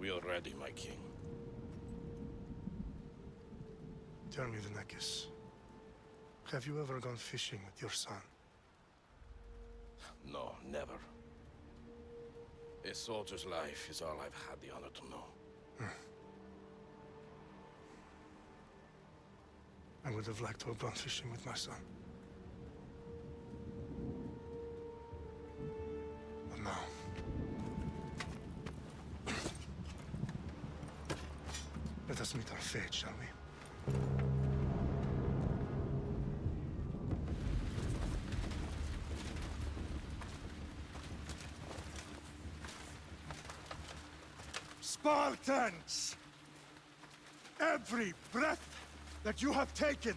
We are ready, my king. Tell me, the Nekis. Have you ever gone fishing with your son? No, never. A soldier's life is all I've had the honor to know. I would have liked to have gone fishing with my son. But now... Let us meet our fate, shall we? Spartans! Every breath that you have taken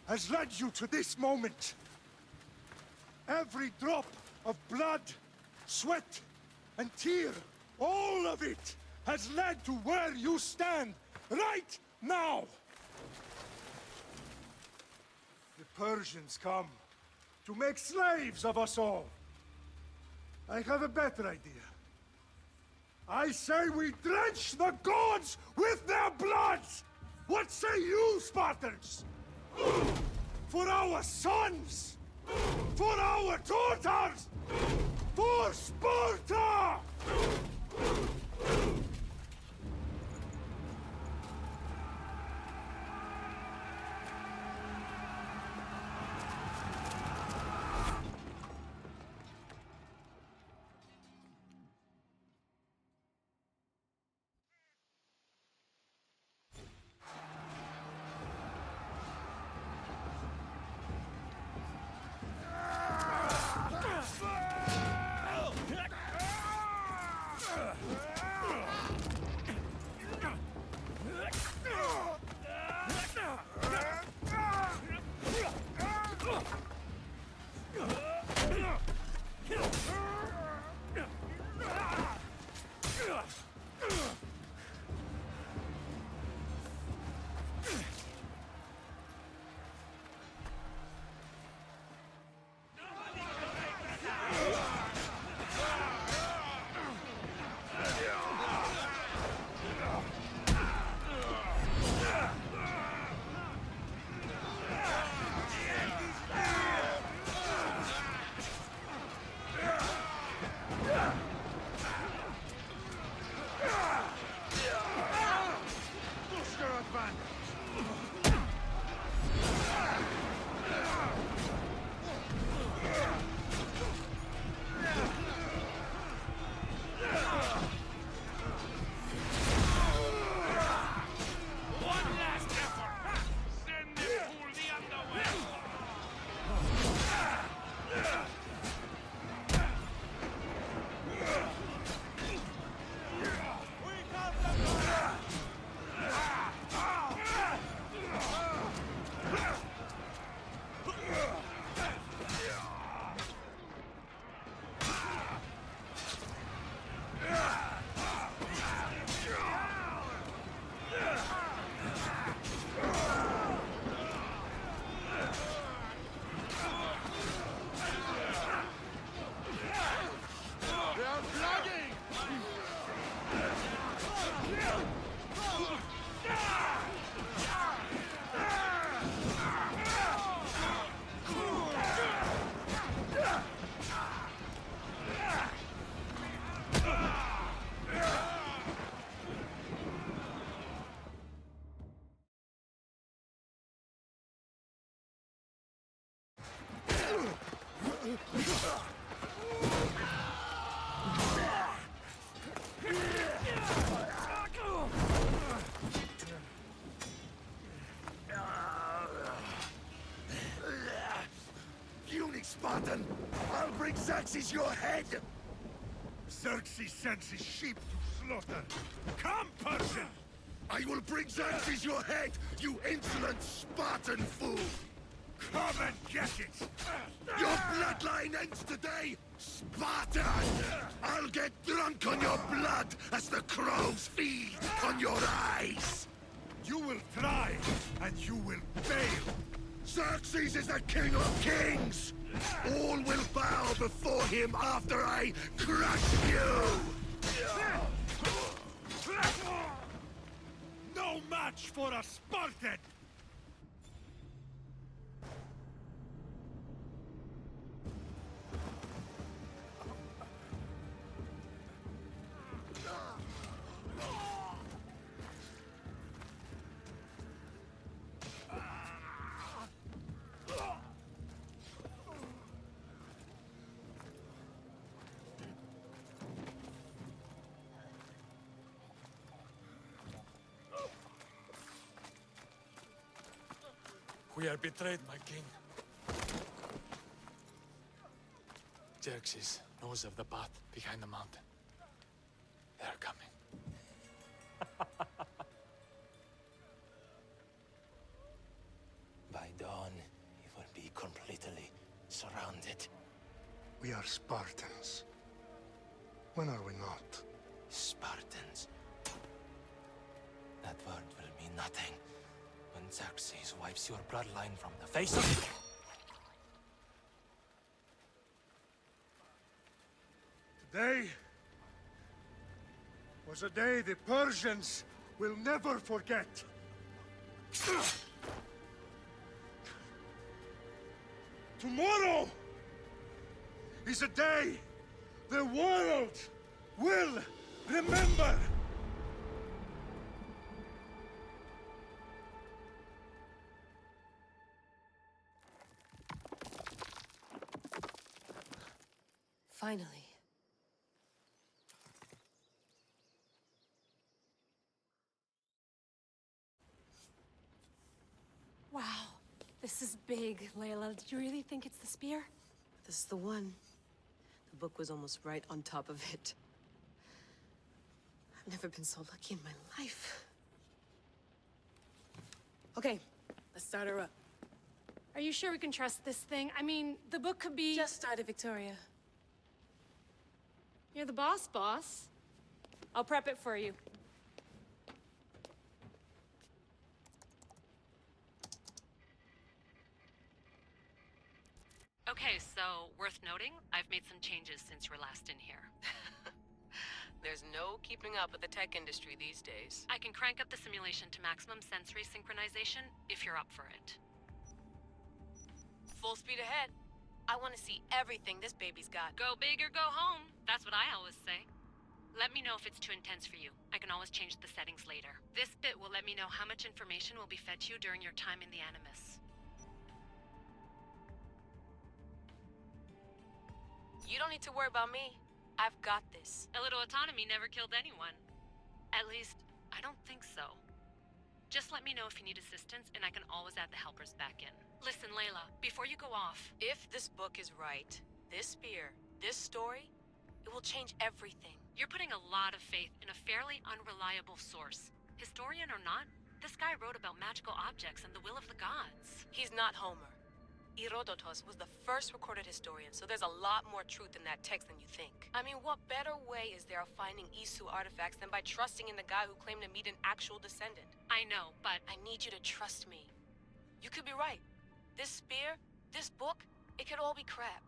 has led you to this moment. Every drop of blood, sweat, and tear, all of it has led to where you stand right now. The Persians come to make slaves of us all. I have a better idea. I say we drench the gods with their bloods! What say you, Spartans? For our sons! For our daughters! For Sparta! Spartan! I'll bring Xerxes your head! Xerxes sends his sheep to slaughter. Come, Persian! I will bring Xerxes your head, you insolent Spartan fool! Come and get it! Your bloodline ends today, Spartan! I'll get drunk on your blood as the crows feed on your eyes! You will try, and you will fail! Xerxes is the king of kings! All will bow before him after I crush you! no match for a Spartan! We are betrayed, my king. Xerxes knows of the path behind the mountain. They are coming. By dawn, it will be completely surrounded. We are Spartans. When are we not? Spartans. That word will mean nothing when Xerxes wipes your bloodline from the face of... Today was a day the Persians will never forget. Tomorrow is a day the world will remember. Finally. Wow. This is big, Layla. Did you really think it's the spear? This is the one. The book was almost right on top of it. I've never been so lucky in my life. Okay, let's start her up. Are you sure we can trust this thing? I mean, the book could be... Just started, Victoria. You're the boss, boss. I'll prep it for you. Okay, so worth noting, I've made some changes since you were last in here. There's no keeping up with the tech industry these days. I can crank up the simulation to maximum sensory synchronization if you're up for it. Full speed ahead. I want to see everything this baby's got. Go big or go home. That's what I always say. Let me know if it's too intense for you. I can always change the settings later. This bit will let me know how much information will be fed to you during your time in the Animus. You don't need to worry about me. I've got this. A little autonomy never killed anyone. At least, I don't think so. Just let me know if you need assistance, and I can always add the helpers back in. Listen, Layla, before you go off... If this book is right, this spear, this story, it will change everything. You're putting a lot of faith in a fairly unreliable source. Historian or not, this guy wrote about magical objects and the will of the gods. He's not Homer. Herodotus was the first recorded historian, so there's a lot more truth in that text than you think. I mean, what better way is there of finding Isu artifacts than by trusting in the guy who claimed to meet an actual descendant? I know, but... I need you to trust me. You could be right. This spear, this book, it could all be crap.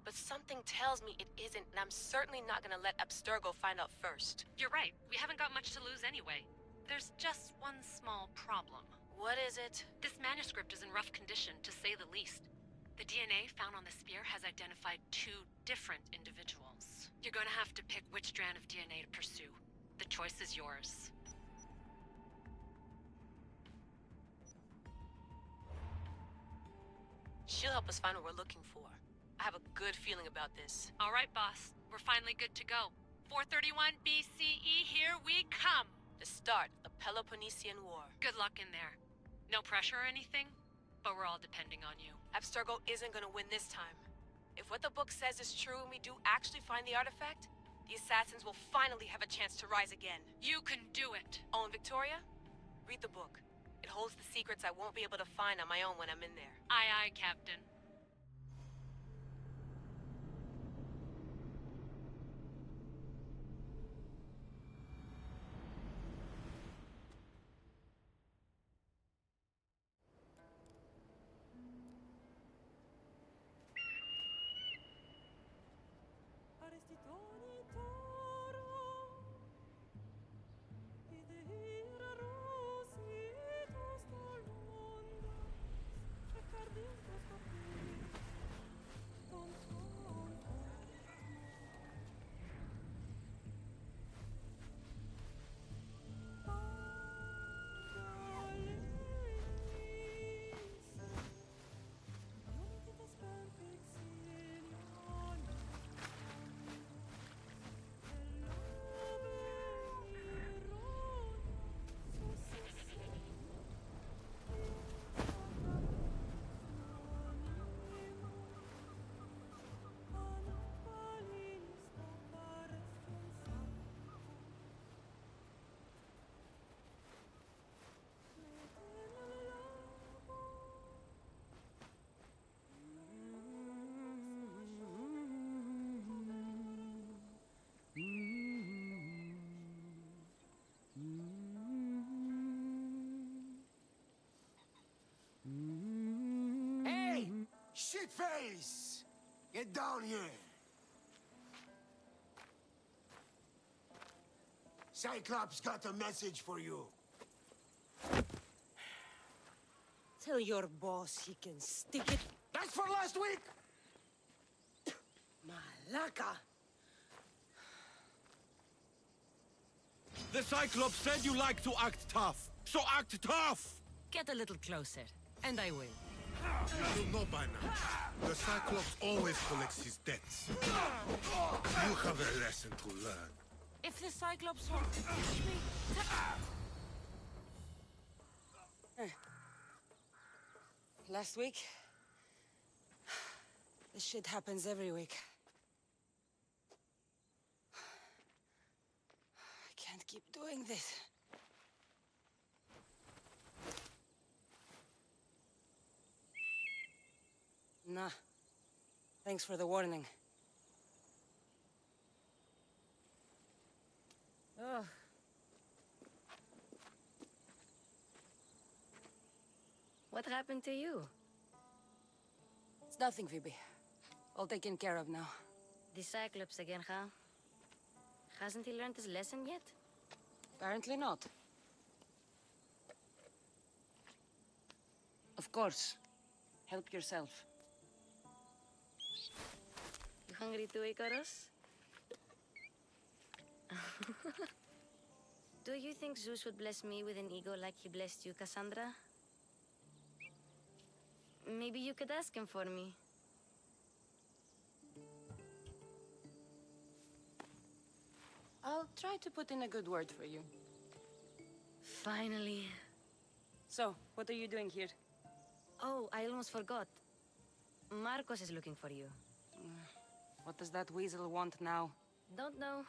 But something tells me it isn't, and I'm certainly not gonna let Abstergo find out first. You're right. We haven't got much to lose anyway. There's just one small problem. What is it? This manuscript is in rough condition, to say the least. The DNA found on the spear has identified 2 different individuals. You're gonna have to pick which strand of DNA to pursue. The choice is yours. She'll help us find what we're looking for. I have a good feeling about this. All right, boss. We're finally good to go. 431 BCE, here we come! The start of the Peloponnesian War. Good luck in there. No pressure or anything, but we're all depending on you. Abstergo isn't gonna win this time. If what the book says is true and we do actually find the artifact, the assassins will finally have a chance to rise again. You can do it! Oh, and Victoria? Read the book. It holds the secrets I won't be able to find on my own when I'm in there. Aye, aye, Captain. face! Get down here! Cyclops got a message for you. Tell your boss he can stick it. That's for last week! Malaka! The Cyclops said you like to act tough, so act tough! Get a little closer, and I will. You should know by now. The Cyclops always collects his debts. You have a lesson to learn. If the Cyclops wants to push me... Last week? This shit happens every week. I can't keep doing this. Nah. Thanks for the warning. Ugh. What happened to you? It's nothing, Phoebe. All taken care of now. The Cyclops again, huh? Hasn't he learned his lesson yet? Apparently not. Of course. Help yourself. You hungry too, Icarus? Do you think Zeus would bless me with an ego like he blessed you, Cassandra? Maybe you could ask him for me. I'll try to put in a good word for you. Finally. So, what are you doing here? Oh, I almost forgot. Marcos is looking for you. What does that weasel want now? Don't know.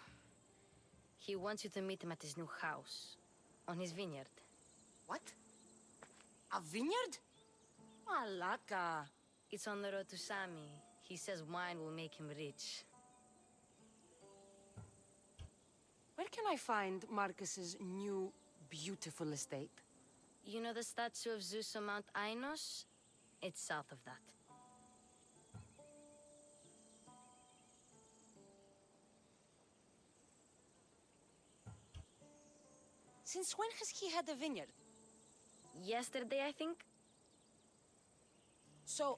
He wants you to meet him at his new house. On his vineyard. What? A vineyard? Malaka. It's on the road to Sami. He says wine will make him rich. Where can I find Marcus's new, beautiful estate? You know the statue of Zeus on Mount Ainos? It's south of that. Since when has he had a vineyard? Yesterday, I think? So,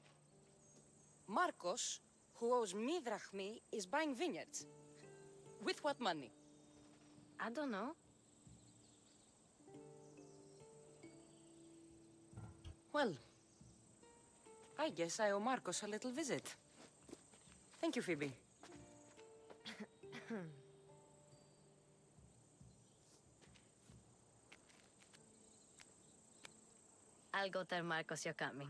Marcos, who owes me drachmi, is buying vineyards. With what money? I don't know. Well, I guess I owe Marcos a little visit. Thank you, Phoebe. I'll go tell Marcos you're coming.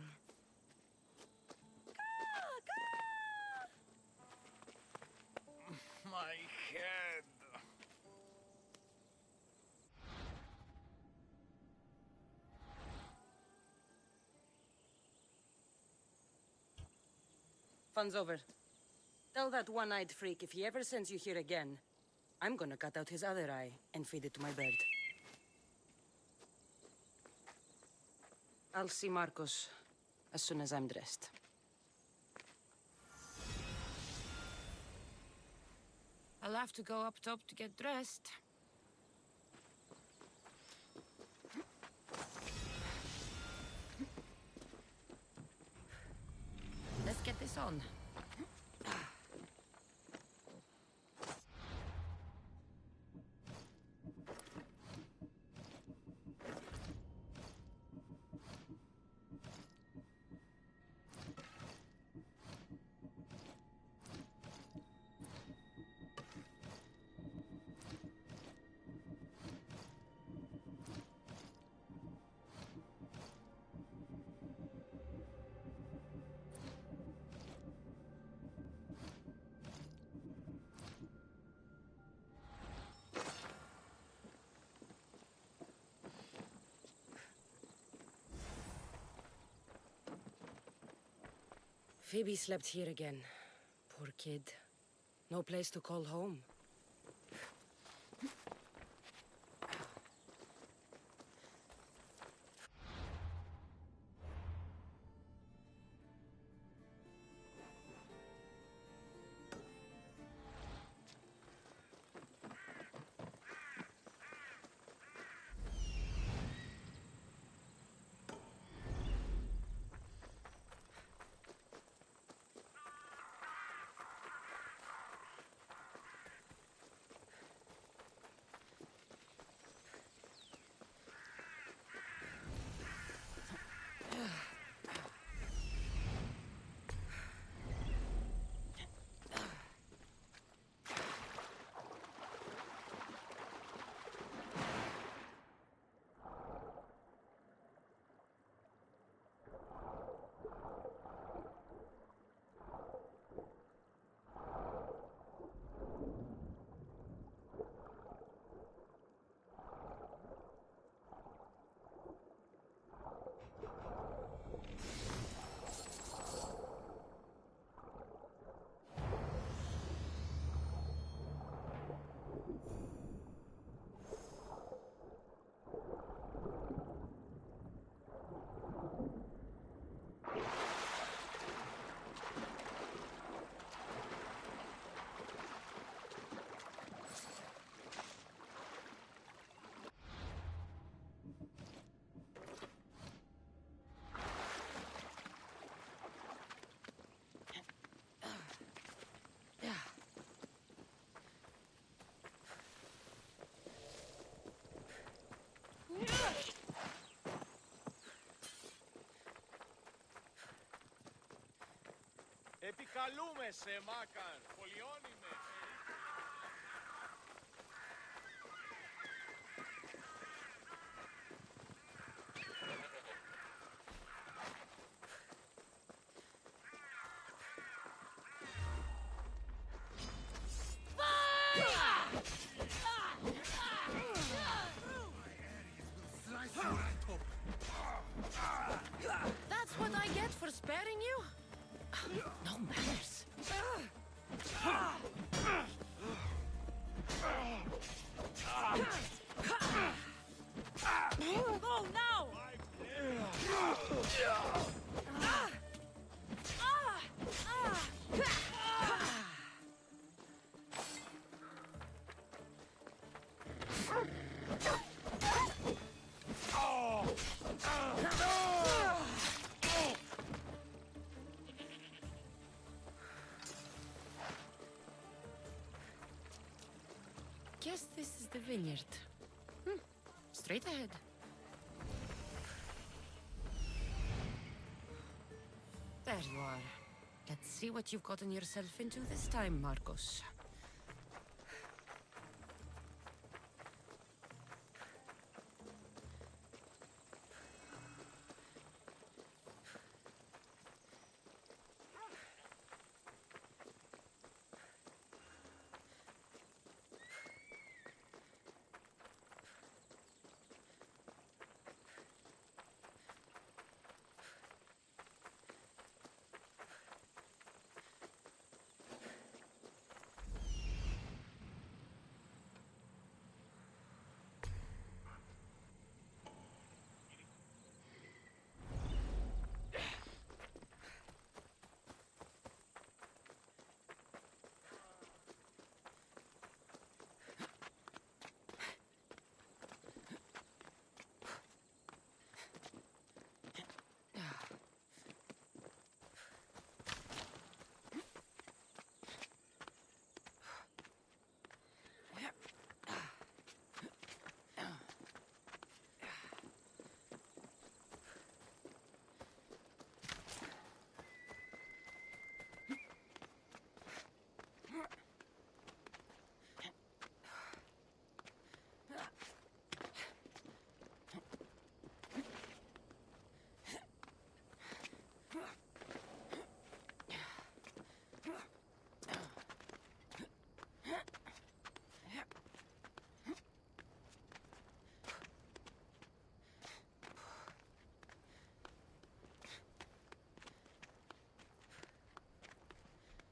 My head. Fun's over. Tell that one-eyed freak if he ever sends you here again, I'm gonna cut out his other eye and feed it to my bird. I'll see Marcos as soon as I'm dressed. I'll have to go up top to get dressed. Let's get this on. Phoebe slept here again. Poor kid. No place to call home. Καλούμε σε, Μάκαρ. Πολιώνει με. That's what I get for sparing you? No manners. Oh, no! Guess this is the vineyard. Straight ahead. There you are. Let's see what you've gotten yourself into this time, Marcos.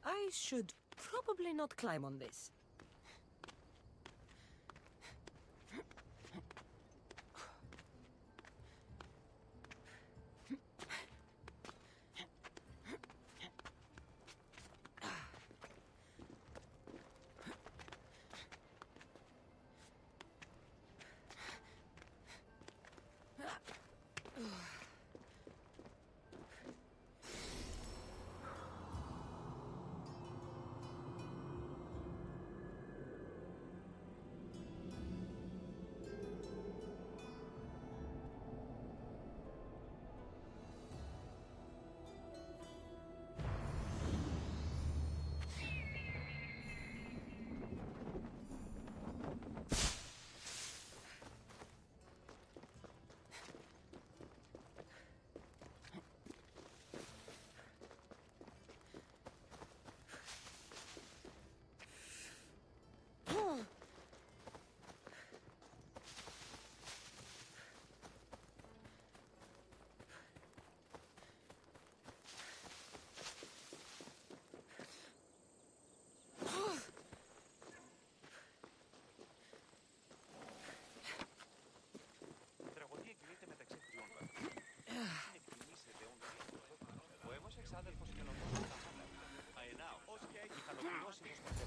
I should probably not climb on this.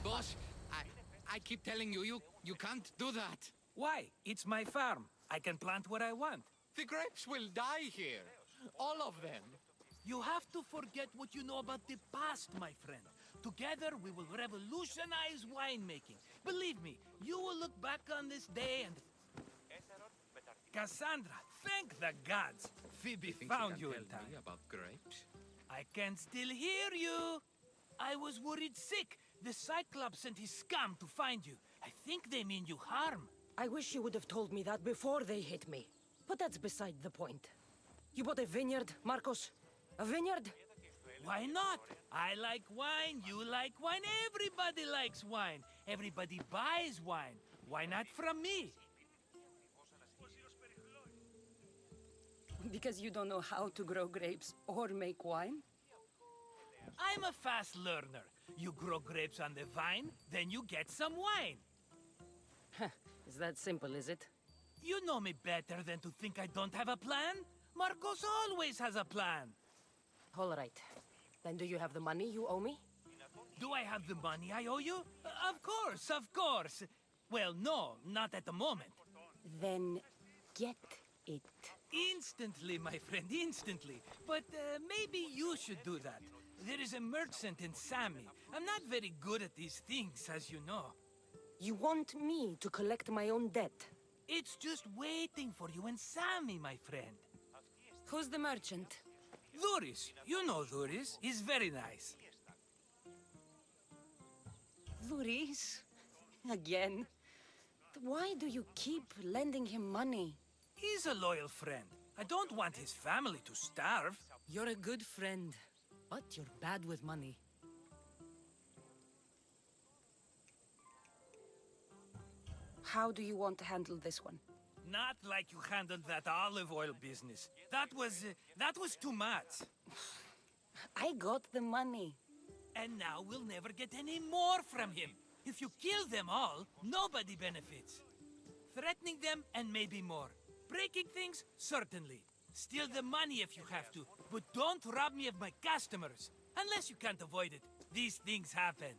Boss, I keep telling you, you can't do that. Why? It's my farm. I can plant what I want. The grapes will die here. All of them. You have to forget what you know about the past, my friend. Together, we will revolutionize winemaking. Believe me, you will look back on this day and... Cassandra, thank the gods! Phoebe found you in time. About grapes? I can still hear you! I was worried sick. The Cyclops sent his scum to find you. I think they mean you harm. I wish you would have told me that before they hit me. But that's beside the point. You bought a vineyard, Marcos? A vineyard? Why not? I like wine, you like wine, everybody likes wine. Everybody buys wine. Why not from me? Because you don't know how to grow grapes or make wine? I'm a fast learner. You grow grapes on the vine, then you get some wine. Is that simple, is it? You know me better than to think I don't have a plan. Marcos always has a plan. All right. Then do you have the money you owe me? Do I have the money I owe you? Of course, of course. Well, no, not at the moment. Then get it. Instantly, my friend, instantly. But maybe you should do that. There is a merchant in Sami. I'm not very good at these things, as you know. You want me to collect my own debt? It's just waiting for you in Sami, my friend. Who's the merchant? Duris. You know Duris. He's very nice. Luis? Again? Why do you keep lending him money? He's a loyal friend. I don't want his family to starve. You're a good friend, but you're bad with money. How do you want to handle this one? Not like you handled that olive oil business. That was too much. I got the money. And now we'll never get any more from him. If you kill them all, nobody benefits. Threatening them, and maybe more. Breaking things, certainly. Steal the money if you have to, but don't rob me of my customers. Unless you can't avoid it. These things happen.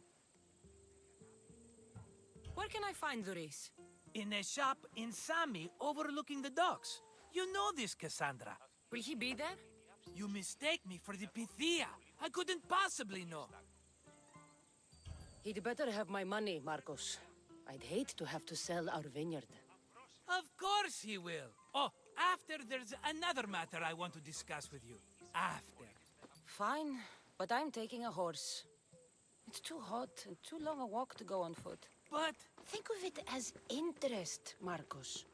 Where can I find Duris? In a shop in Sami, overlooking the docks. You know this, Cassandra. Will he be there? You mistake me for the Pythia. I couldn't possibly know. He'd better have my money, Marcos. I'd hate to have to sell our vineyard. Of course he will. Oh, after there's another matter I want to discuss with you. After. Fine, but I'm taking a horse. It's too hot and too long a walk to go on foot. But... think of it as interest, Marcos.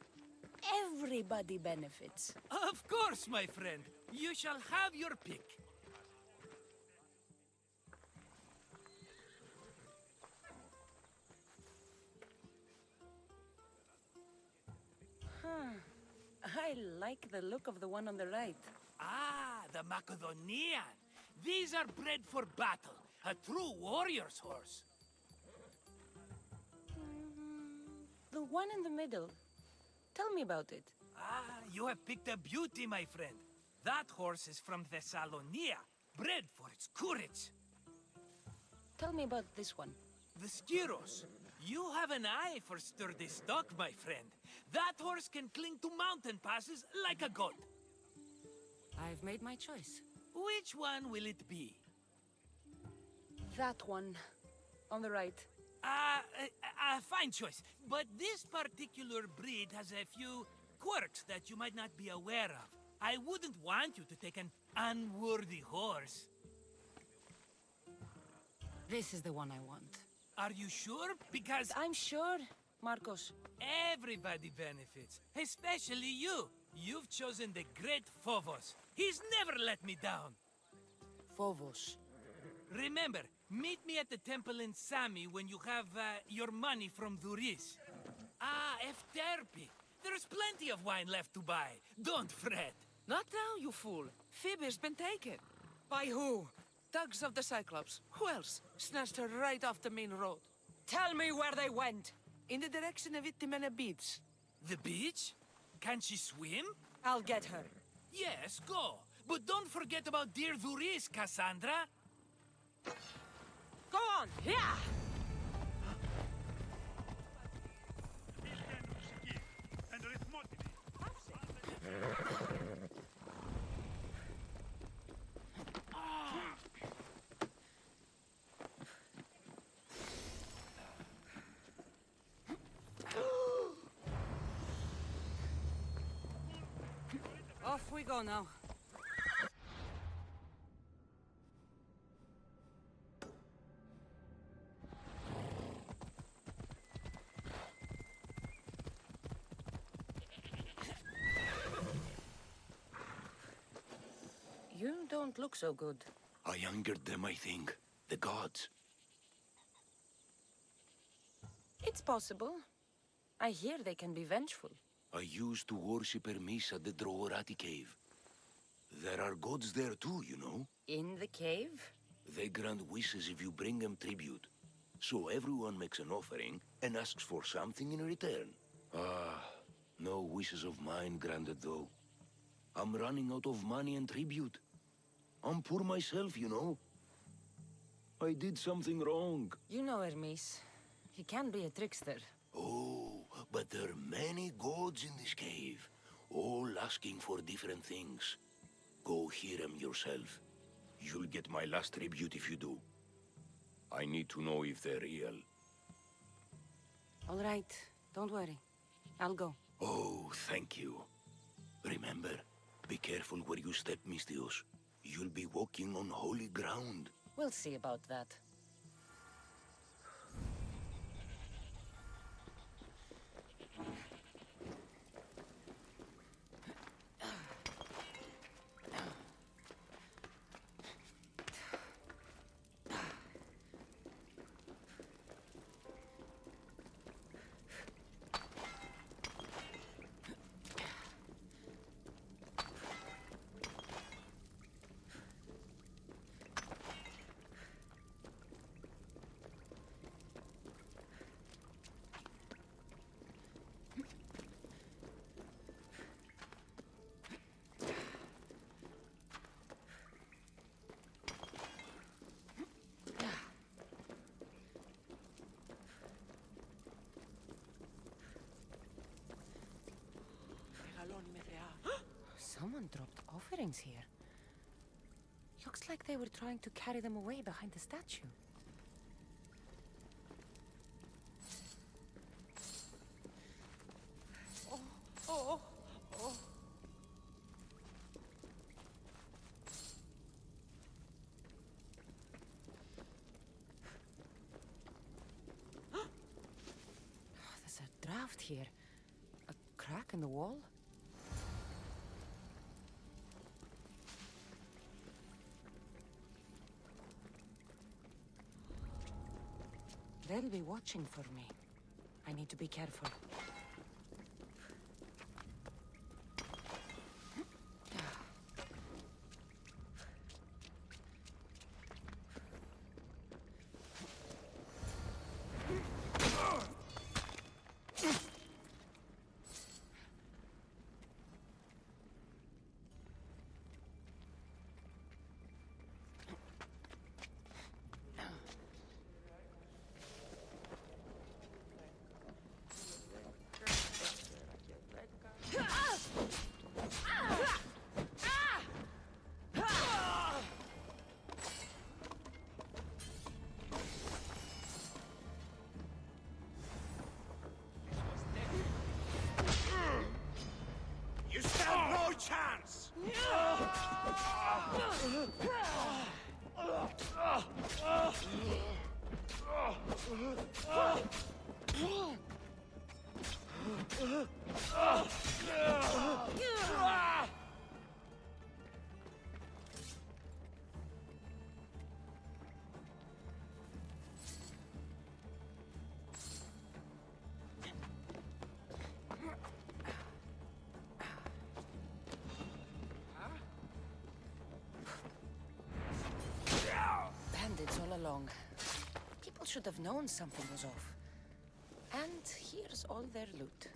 Everybody benefits. Of course, my friend. You shall have your pick. I like the look of the one on the right. Ah, the Macedonian. These are bred for battle. A true warrior's horse. The one in the middle. Tell me about it. Ah, you have picked a beauty, my friend. That horse is from Thessalonia, bred for its courage. Tell me about this one. The Skiros. You have an eye for sturdy stock, my friend. That horse can cling to mountain passes like a goat. I've made my choice. Which one will it be? That one. On the right. Fine choice. But this particular breed has a few quirks that you might not be aware of. I wouldn't want you to take an unworthy horse. This is the one I want. Are you sure? Because I'm sure, Marcos. everybody benefits, especially you. You've chosen the great Phobos. He's never let me down. Phobos. Remember, meet me at the temple in Sami when you have your money from Duris. Ah, Efterpi. There's plenty of wine left to buy. Don't fret. Not now, you fool. Phoebe's been taken. By who? Thugs of the Cyclops. Who else? Snatched her right off the main road. Tell me where they went. In the direction of Itimena Beach. The beach? Can she swim? I'll get her. Yes, go. But don't forget about dear Duris, Cassandra. Go on! Yeah! Off we go now. don't look so good. I angered them, I think. The gods. It's possible. I hear they can be vengeful. I used to worship Hermes at the Droorati cave. There are gods there too, you know. In the cave? They grant wishes if you bring them tribute. So everyone makes an offering and asks for something in return. Ah, no wishes of mine granted though. I'm running out of money and tribute. I'm poor myself, you know. I did something wrong. You know Hermes. He can be a trickster. Oh, but there are many gods in this cave, all asking for different things. Go hear them yourself. You'll get my last tribute if you do. I need to know if they're real. All right, don't worry. I'll go. Oh, thank you. Remember, be careful where you step, Mistios. You'll be walking on holy ground. We'll see about that. Someone dropped offerings here. Looks like they were trying to carry them away behind the statue. There's a draft here. A crack in the wall? They'll be watching for me. I need to be careful. You stand no chance! Bandits all along. People should have known something was off. And here's all their loot.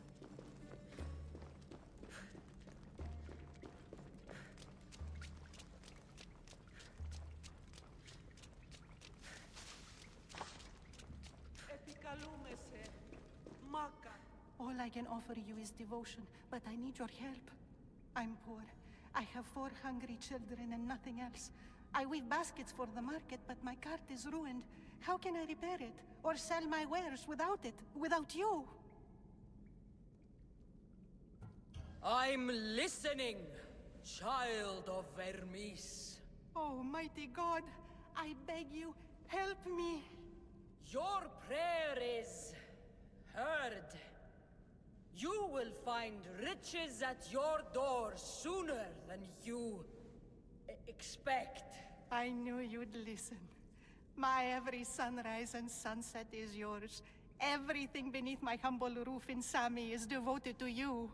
All I can offer you is devotion, but I need your help. I'm poor. I have 4 hungry children and nothing else. I weave baskets for the market, but my cart is ruined. How can I repair it? Or sell my wares without it? Without you? I'm listening, child of Hermes. Oh, mighty God, I beg you, help me. Your prayer is heard. You will find riches at your door sooner than you Expect. I knew you'd listen. My every sunrise and sunset is yours. Everything beneath my humble roof in Sami is devoted to you.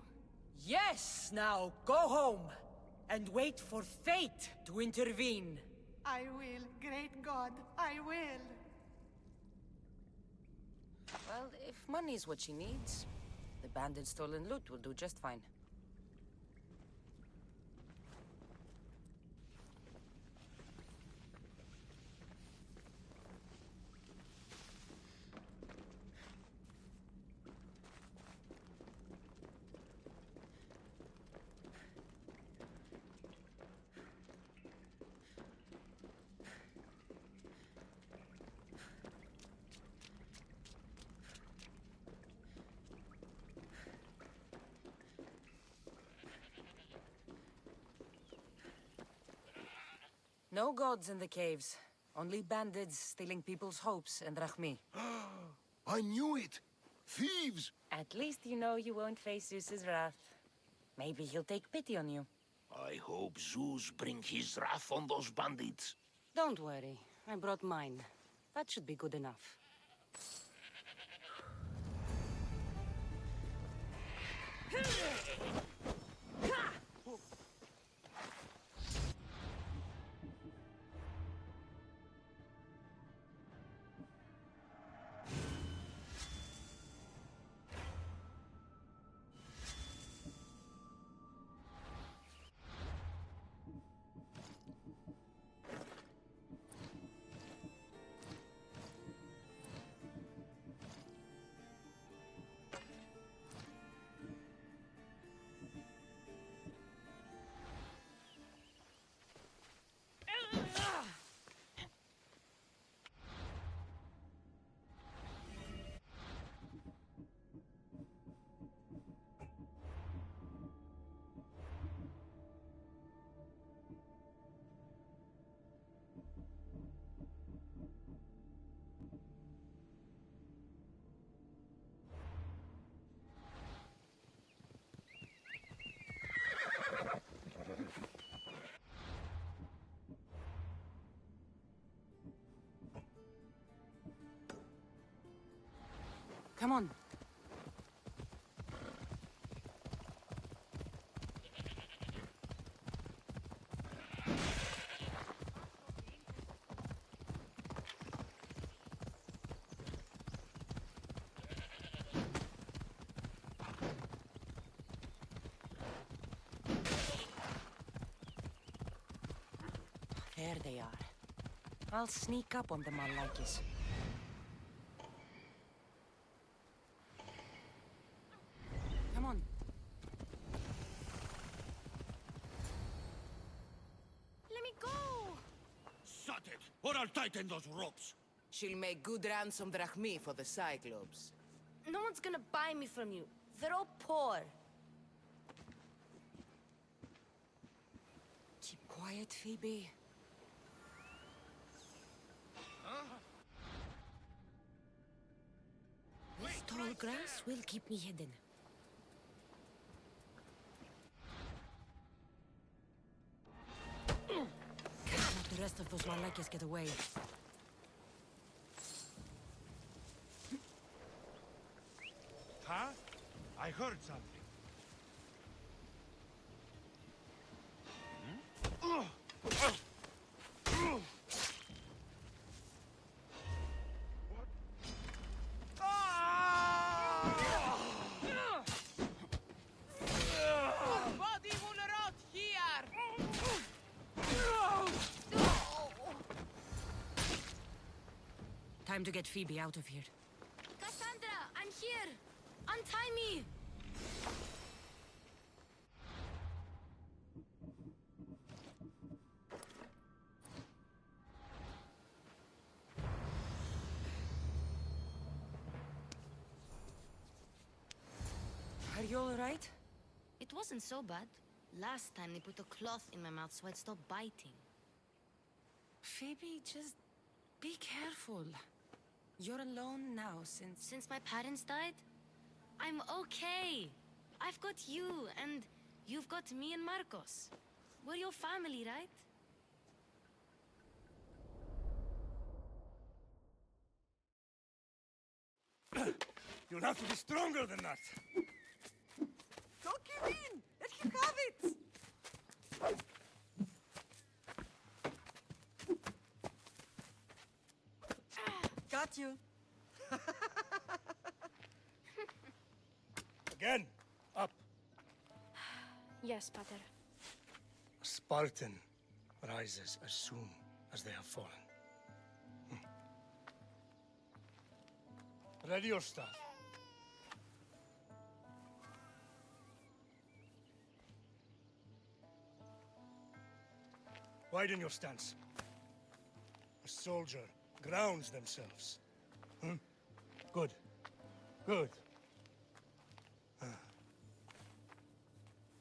Yes, now go home and wait for fate to intervene. I will, great God, I will. Well, if money's what she needs, the banded stolen loot will do just fine. No gods in the caves. Only bandits stealing people's hopes and Rahmi. I knew it! Thieves! At least you know you won't face Zeus's wrath. Maybe he'll take pity on you. I hope Zeus bring his wrath on those bandits. Don't worry, I brought mine. That should be good enough. Come on. There they are. I'll sneak up on them Malakis. Come on. Let me go! Shut it, or I'll tighten those ropes. She'll make good ransom drachmi for the Cyclops. No one's gonna buy me from you. They're all poor. Keep quiet, Phoebe. This tall grass will keep me hidden. Can't let the rest of those Malakis get away. Huh? I heard something. Body will rot here! Time to get Phoebe out of here. Cassandra, I'm here! Untie me! Are you all right? It wasn't so bad. Last time they put a cloth in my mouth so I'd stop biting. Phoebe, just be careful. You're alone now Since my parents died? I'm okay. I've got you, and you've got me and Marcos. We're your family, right? You'll have to be stronger than that. Don't give in! Let him have it! Got you. Again, up. Yes, Pater. A Spartan rises as soon as they have fallen. Ready your staff. Widen your stance. A soldier grounds themselves. Good. Good.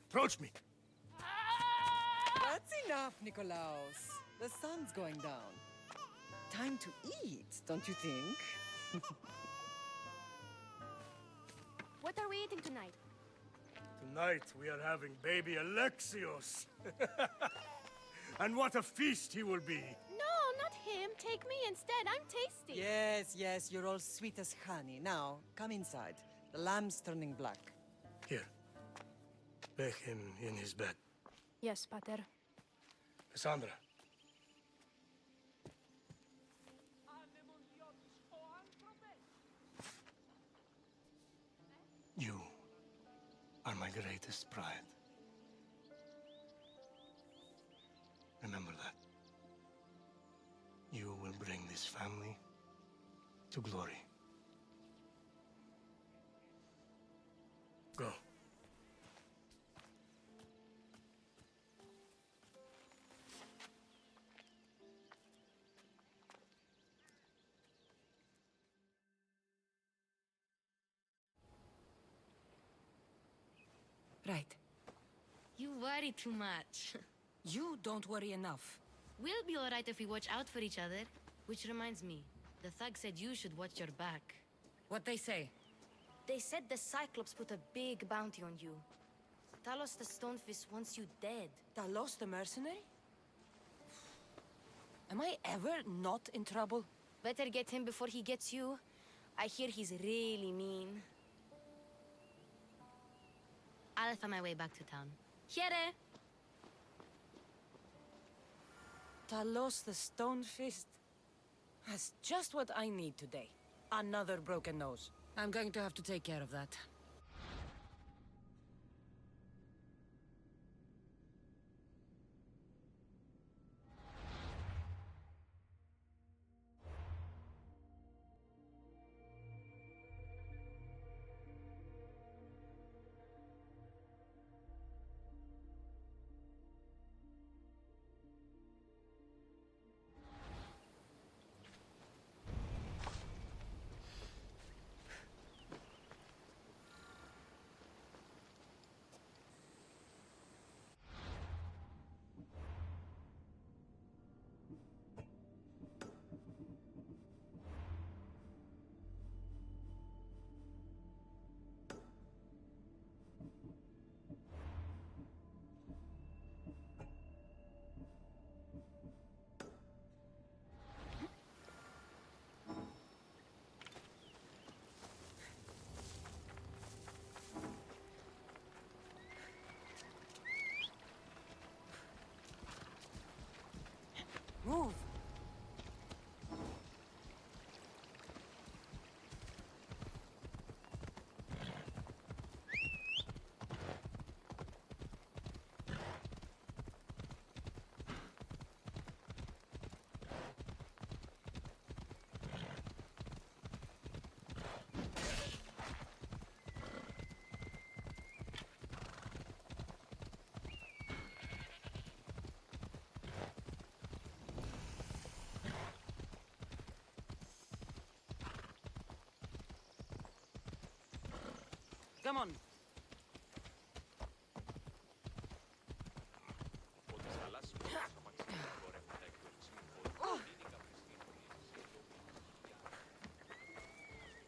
Approach me. That's enough, Nikolaos. The sun's going down. Time to eat, don't you think? What are we eating tonight? Tonight we are having baby Alexios. And what a feast he will be. No, not him. Take me instead. I'm tasty. Yes, yes, you're all sweet as honey. Now, come inside. The lamb's turning black. Here. Lay him in his bed. Yes, Pater. Cassandra. You are my greatest pride. Remember that. You will bring this family to glory. Go. Right. You worry too much. You don't worry enough. We'll be alright if we watch out for each other. Which reminds me, the thug said you should watch your back. What they say? They said the Cyclops put a big bounty on you. Talos the Stonefist wants you dead. Talos the mercenary? Am I ever not in trouble? Better get him before he gets you. I hear he's really mean. I'll find my way back to town. Here! Talos the Stonefist? That's just what I need today. Another broken nose. I'm going to have to take care of that. Move! Come on.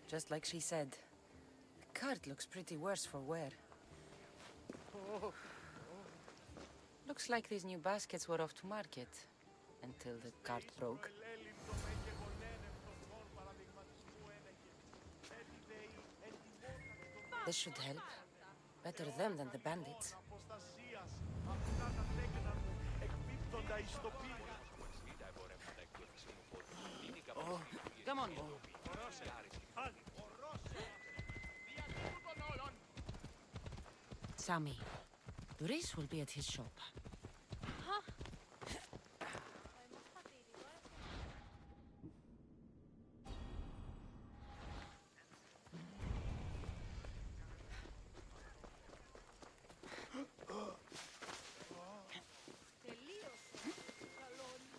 Just like she said. The cart looks pretty worse for wear. Looks like these new baskets were off to market. Until the cart broke. This should help. Better them than the bandits. Oh, come on. Sammy, Luis will be at his shop. Huh?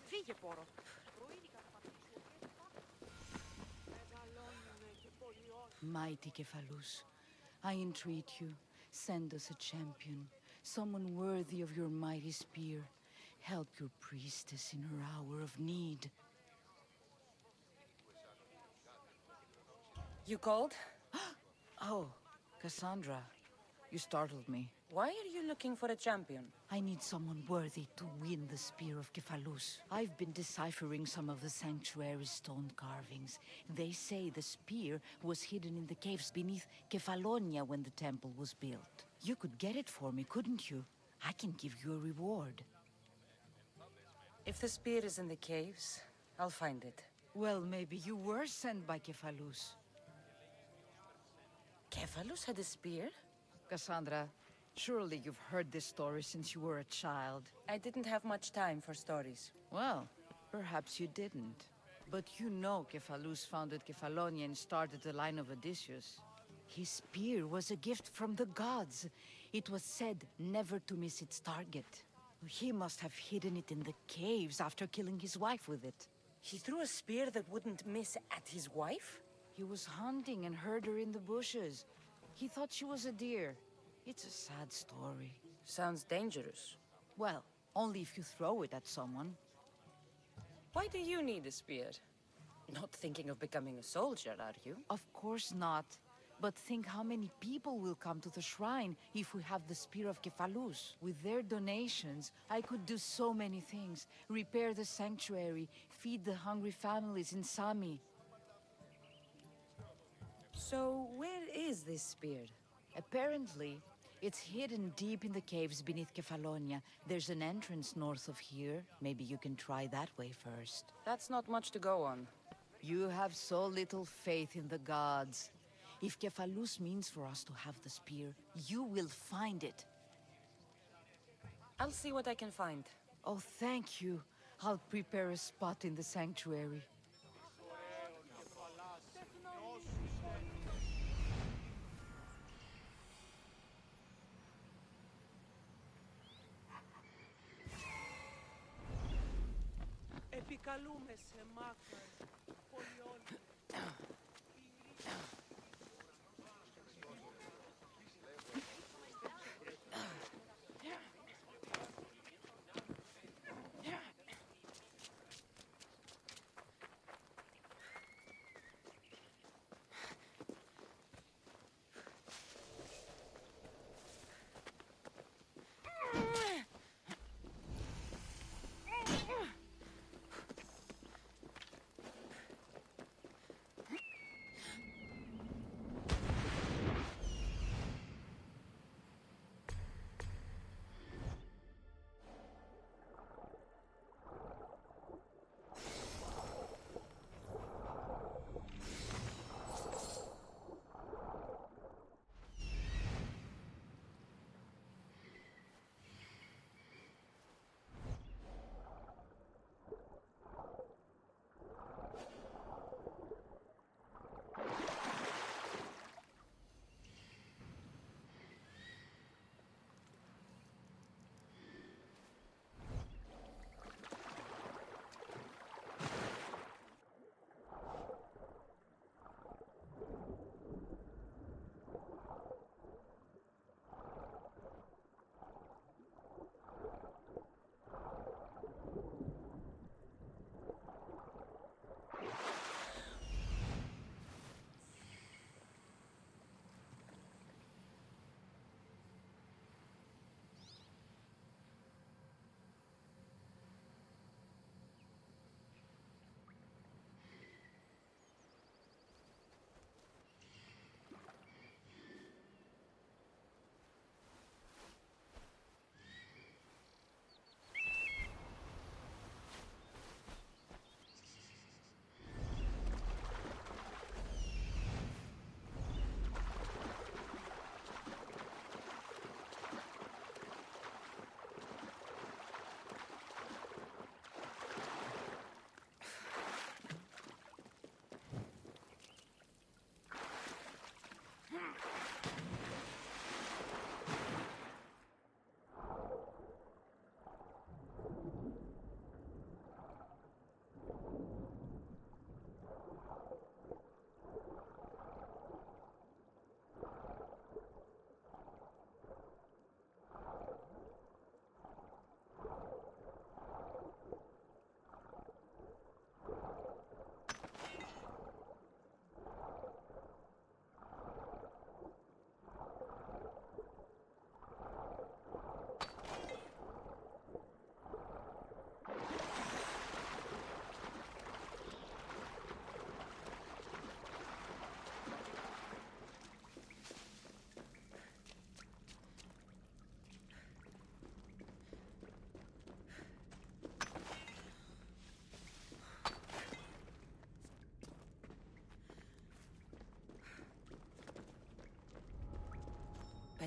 Φύγε, Πόρο. Mighty Kephalus, I entreat you, send us a champion, someone worthy of your mighty spear. Help your priestess in her hour of need. You called? Oh, Cassandra, you startled me. Why are you looking for a champion? I need someone worthy to win the spear of Kephalus. I've been deciphering some of the sanctuary's stone carvings. They say the spear was hidden in the caves beneath Kefalonia when the temple was built. You could get it for me, couldn't you? I can give you a reward. If the spear is in the caves, I'll find it. Well, maybe you were sent by Kephalus. Kephalus had a spear? Cassandra, surely you've heard this story since you were a child. I didn't have much time for stories. Well, perhaps you didn't. But you know Kephalus founded Kefalonia and started the line of Odysseus. His spear was a gift from the gods. It was said never to miss its target. He must have hidden it in the caves after killing his wife with it. He threw a spear that wouldn't miss at his wife? He was hunting and heard her in the bushes. He thought she was a deer. It's a sad story. Sounds dangerous. Well, only if you throw it at someone. Why do you need a spear? Not thinking of becoming a soldier, are you? Of course not. But think how many people will come to the shrine if we have the spear of Kephalus. With their donations, I could do so many things. Repair the sanctuary, feed the hungry families in Sami. So, where is this spear? Apparently, it's hidden deep in the caves beneath Kefalonia. There's an entrance north of here. Maybe you can try that way first. That's not much to go on. You have so little faith in the gods. If Kephalus means for us to have the spear, you will find it. I'll see what I can find. Oh, thank you. I'll prepare a spot in the sanctuary. Επικαλούμε σε μάκαρ, πολιών.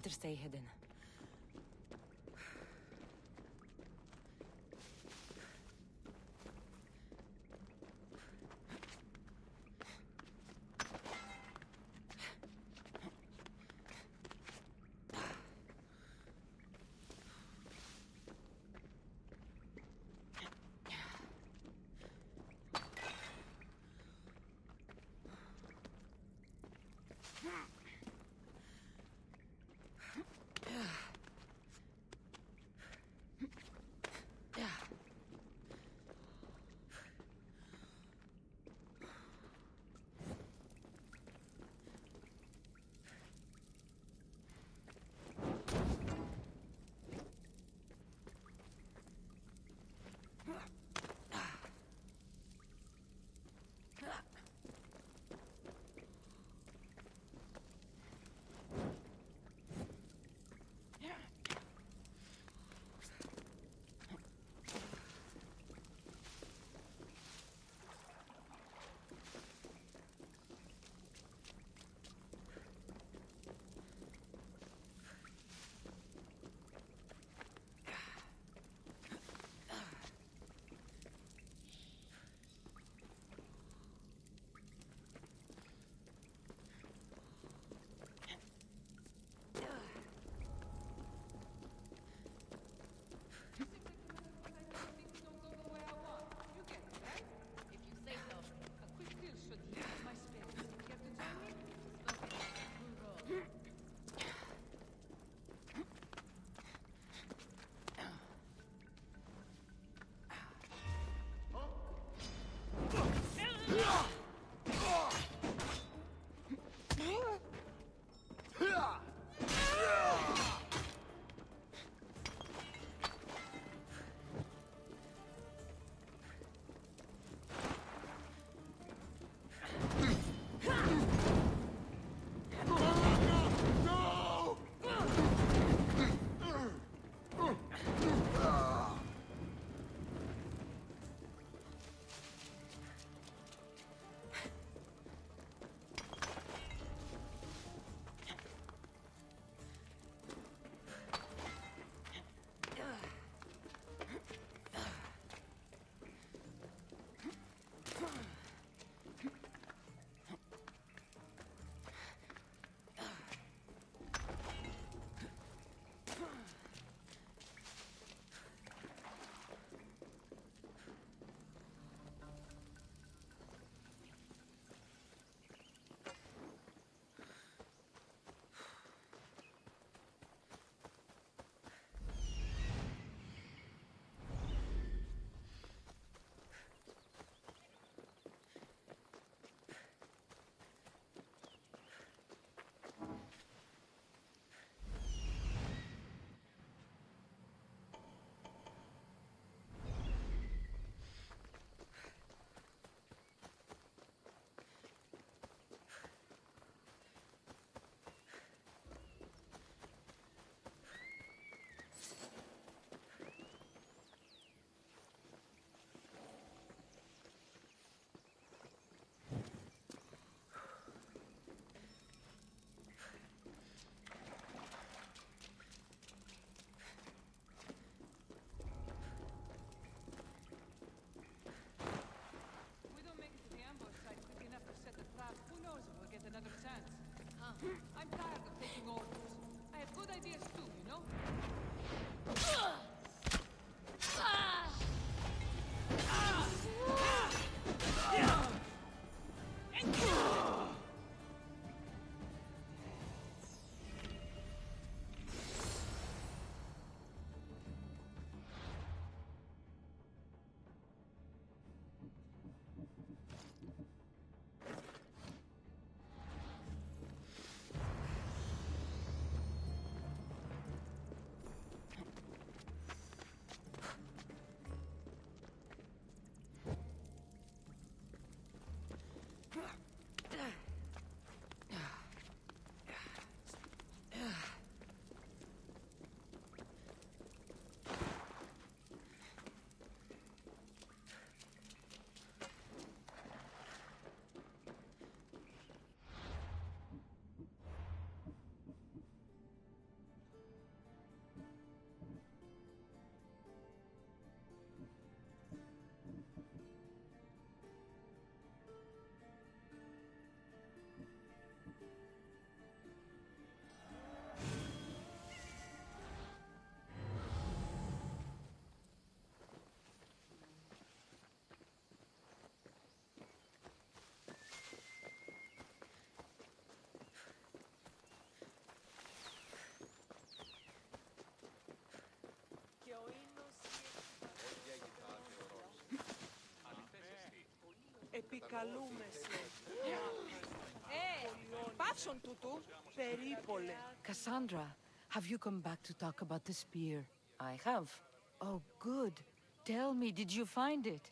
Better stay hidden. I'm tired of taking orders. I have good ideas too, you know? Καλούμε σε. Πάψον τούτου, περίπολε. Cassandra, have you come back to talk about the spear? I have. Oh, good. Tell me, did you find it?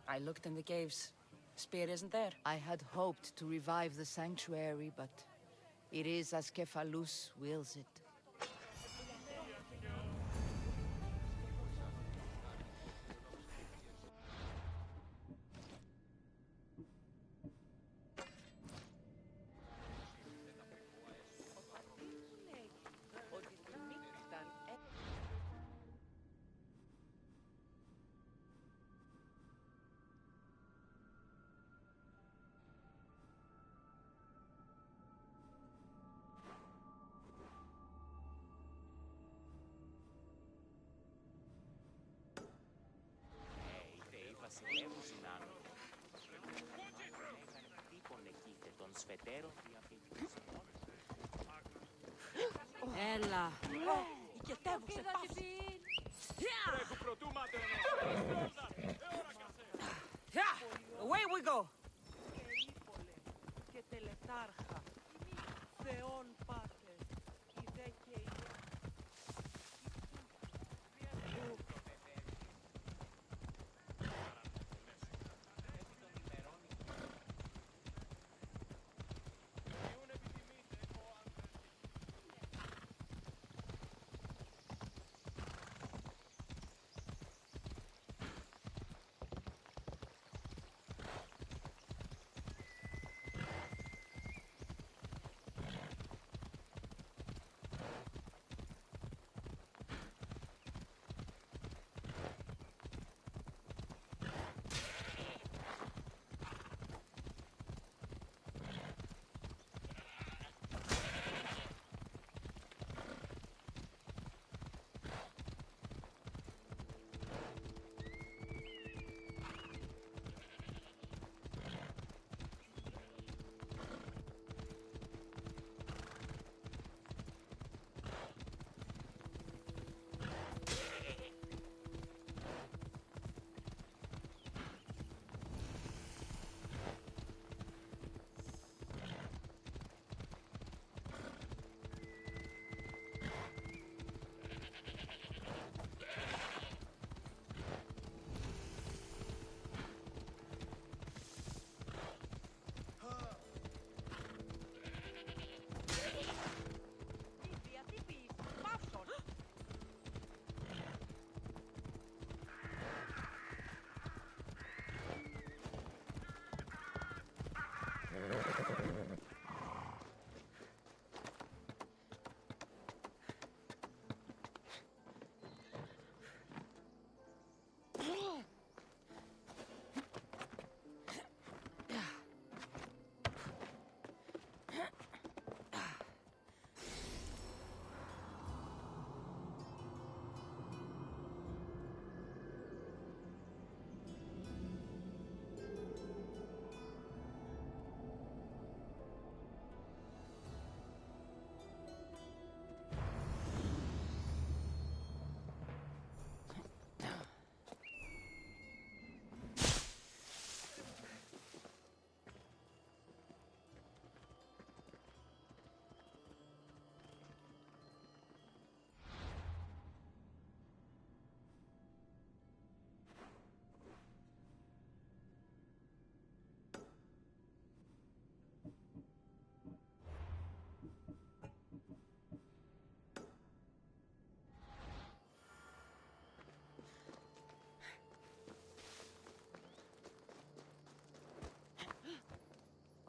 I looked in the caves. Spear isn't there. I had hoped to revive the sanctuary, but it is as Kephalus wills it. Έλα. Οικετεύουσε, πάψε. Away we go. Και τελετάρχα. Θεόν πάτερ. Η δε και η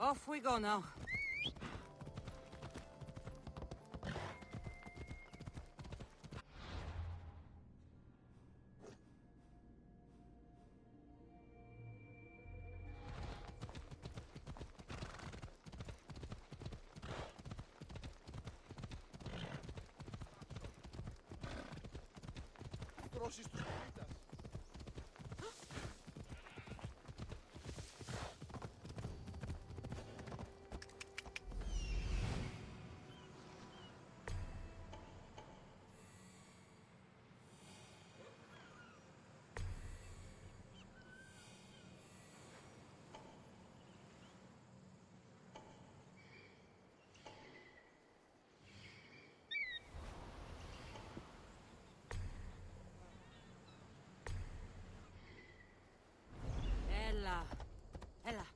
Off we go now. Τρώσεις τους πολίτες. Hola. Ella.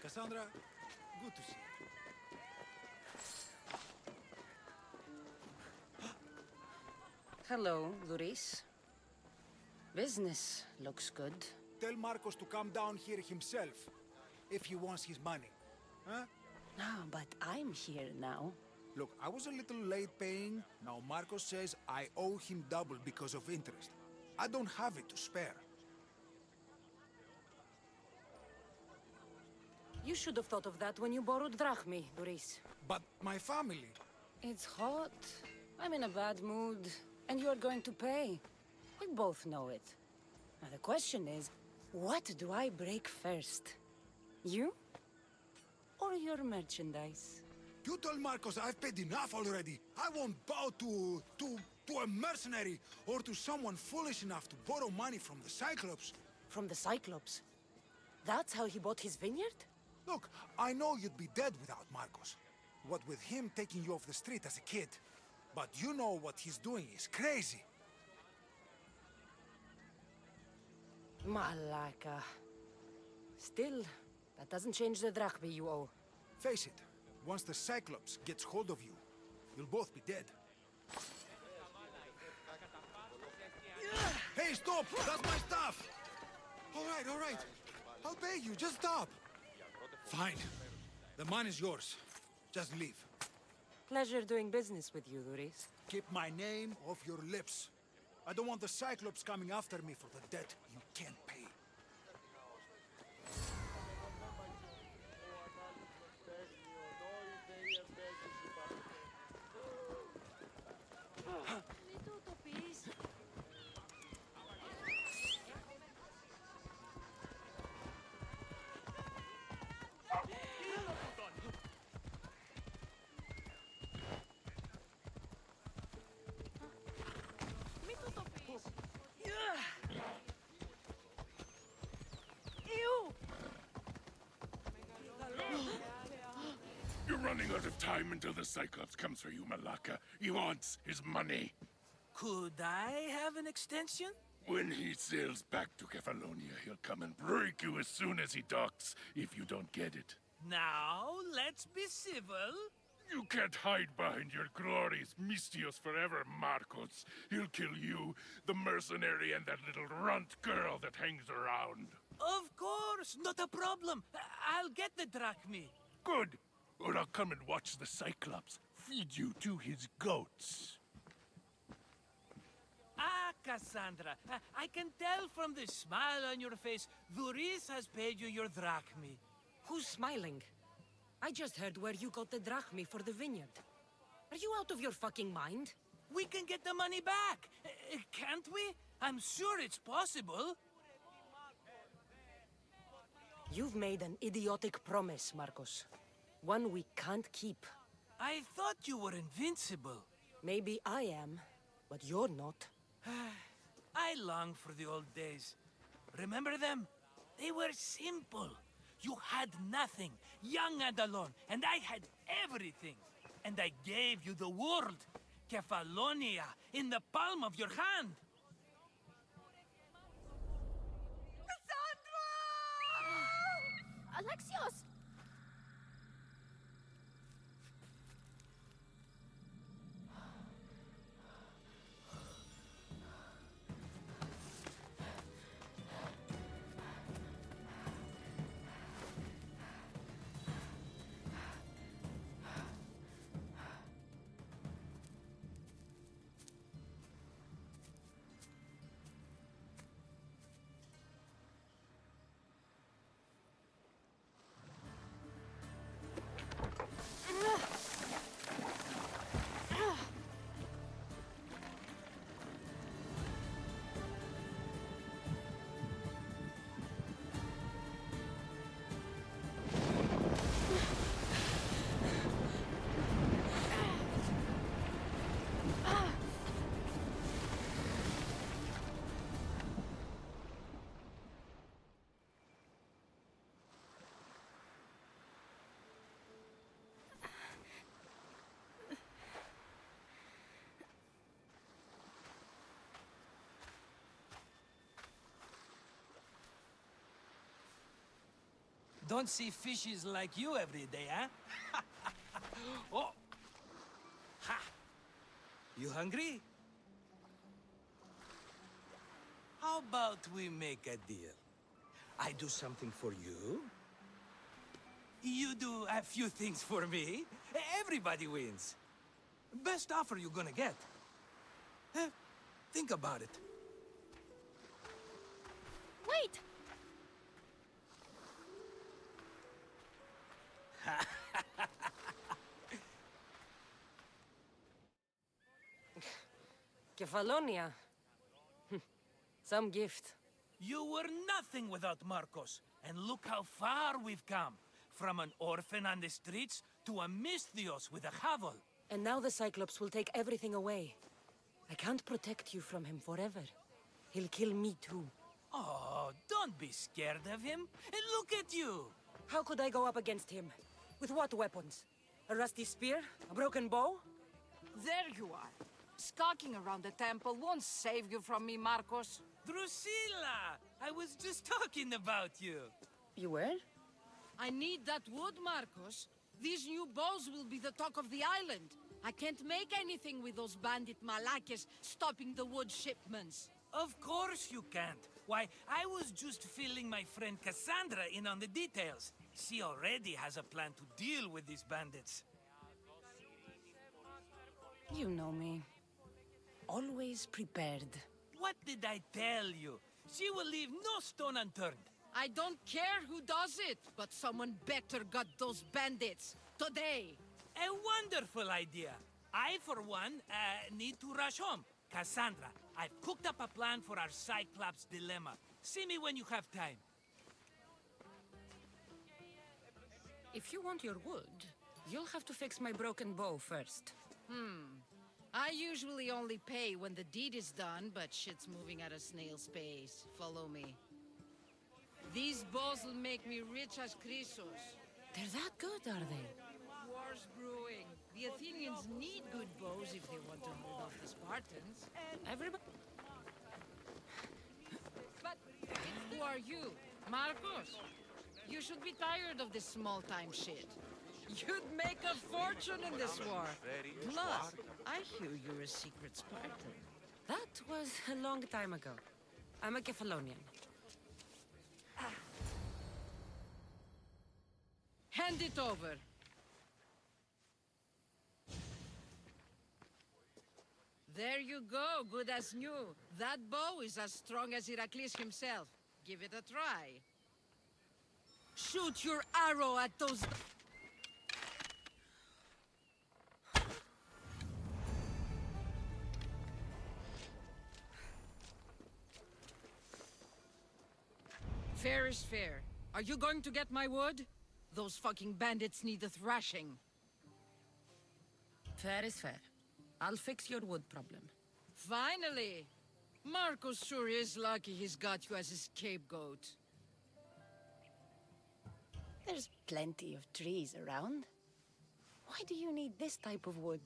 Cassandra, good to see you. Hello, Luis. Business looks good. Tell Marcos to come down here himself, if he wants his money. Huh? No, but I'm here now. Look, I was a little late paying. Now Marcos says I owe him double because of interest. I don't have it to spare. You should have thought of that when you borrowed drachmi, Luis. But my family... It's hot. I'm in a bad mood. And you're going to pay. We both know it. Now the question is, what do I break first? You? Or your merchandise? You told Marcos I've paid enough already. I won't bow to a mercenary or to someone foolish enough to borrow money from the Cyclops. From the Cyclops? That's how he bought his vineyard? Look, I know you'd be dead without Marcos. What with him taking you off the street as a kid. But you know what he's doing is crazy. Malaka. Still, that doesn't change the drachmi you owe. Face it, once the Cyclops gets hold of you, you'll both be dead. Hey, stop! That's my stuff! All right. I'll pay you, just stop! Fine. The money is yours. Just leave. Pleasure doing business with you, Luis. Keep my name off your lips. I don't want the Cyclops coming after me for the debt you can't pay. lot of time until the Cyclops comes for you, Malaka. He wants his money. Could I have an extension? When he sails back to Kefalonia, he'll come and break you as soon as he docks, if you don't get it. Now, let's be civil. You can't hide behind your glories, Mistios forever, Marcos. He'll kill you, the mercenary, and that little runt girl that hangs around. Of course, not a problem. I'll get the drachmi. Good. Or I'll come and watch the Cyclops feed you to his goats. Ah, Cassandra, I can tell from the smile on your face, Duris has paid you your drachmi. Who's smiling? I just heard where you got the drachmi for the vineyard. Are you out of your fucking mind? We can get the money back, can't we? I'm sure it's possible. You've made an idiotic promise, Marcos. One we can't keep. I thought you were invincible. Maybe I am, but you're not. I long for the old days. Remember them? They were simple. You had nothing, young and alone, and I had everything. And I gave you the world, Kefalonia, in the palm of your hand. Alexios! Don't see fishes like you every day, huh? Oh! Ha! You hungry? How about we make a deal? I do something for you. You do a few things for me. Everybody wins. Best offer you're gonna get. Think about it. Wait! Kefalonia. Some gift. You were nothing without Marcos, and look how far we've come. From an orphan on the streets to a Misthios with a hovel. And now the Cyclops will take everything away. I can't protect you from him forever. He'll kill me too. Oh, don't be scared of him. And look at you. How could I go up against him? With what weapons? A rusty spear? A broken bow? There you are. Skulking around the temple won't save you from me, Marcos. Drusilla! I was just talking about you. You were? I need that wood, Marcos. These new bows will be the talk of the island. I can't make anything with those bandit malakes stopping the wood shipments. Of course you can't. Why, I was just filling my friend Cassandra in on the details. She already has a plan to deal with these bandits. You know me. Always prepared. What did I tell you? She will leave no stone unturned. I don't care who does it, but someone better got those bandits. Today. A wonderful idea. I, for one, need to rush home. Cassandra, I've cooked up a plan for our Cyclops dilemma. See me when you have time. If you want your wood, you'll have to fix my broken bow first. I usually only pay when the deed is done, but shit's moving at a snail's pace. Follow me. These bows will make me rich as Chrysos. They're that good, are they? Wars brew Gods need good bows if they want to hold off the Spartans. Everybody... Who are you? Marcos? You should be tired of this small-time shit. You'd make a fortune in this war. Plus, I hear you're a secret Spartan. That was a long time ago. I'm a Kephalonian. Hand it over. There you go, good as new. That bow is as strong as Heracles himself. Give it a try. Shoot your arrow at those... Fair is fair. Are you going to get my wood? Those fucking bandits need a thrashing. Fair is fair. I'll fix your wood problem. Finally! Marcos sure is lucky he's got you as his scapegoat. There's plenty of trees around. Why do you need this type of wood?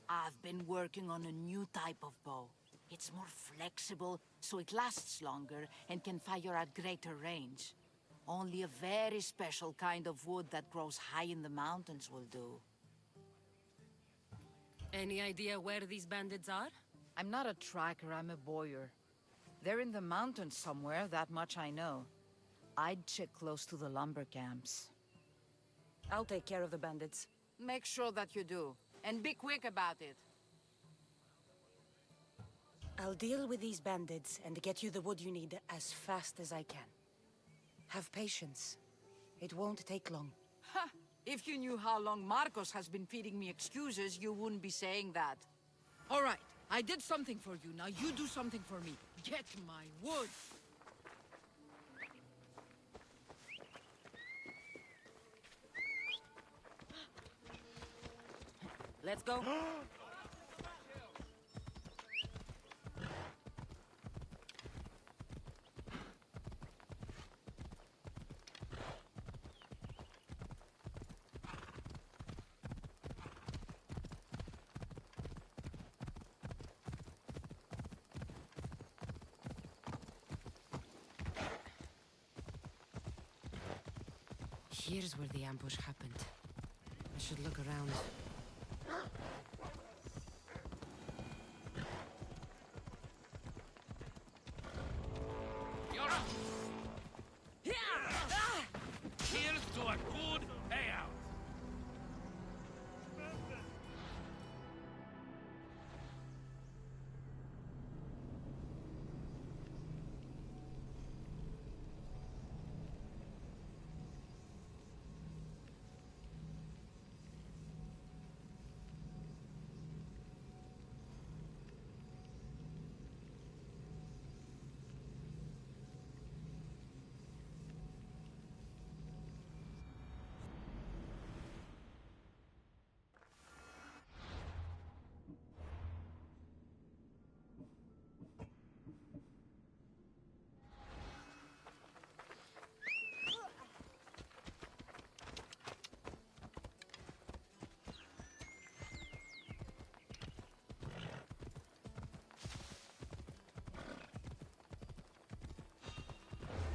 I've been working on a new type of bow. It's more flexible, so it lasts longer and can fire at greater range. Only a very special kind of wood that grows high in the mountains will do. Any idea where these bandits are? I'm not a tracker, I'm a boyer. They're in the mountains somewhere, that much I know. I'd check close to the lumber camps. I'll take care of the bandits. Make sure that you do, and be quick about it. I'll deal with these bandits and get you the wood you need as fast as I can. Have patience. It won't take long. Ha! If you knew how long Marcos has been feeding me excuses, you wouldn't be saying that. All right, I did something for you. Now you do something for me. Get my wood! Let's go. Here's where the ambush happened. I should look around. You're up! Here's to a good payout!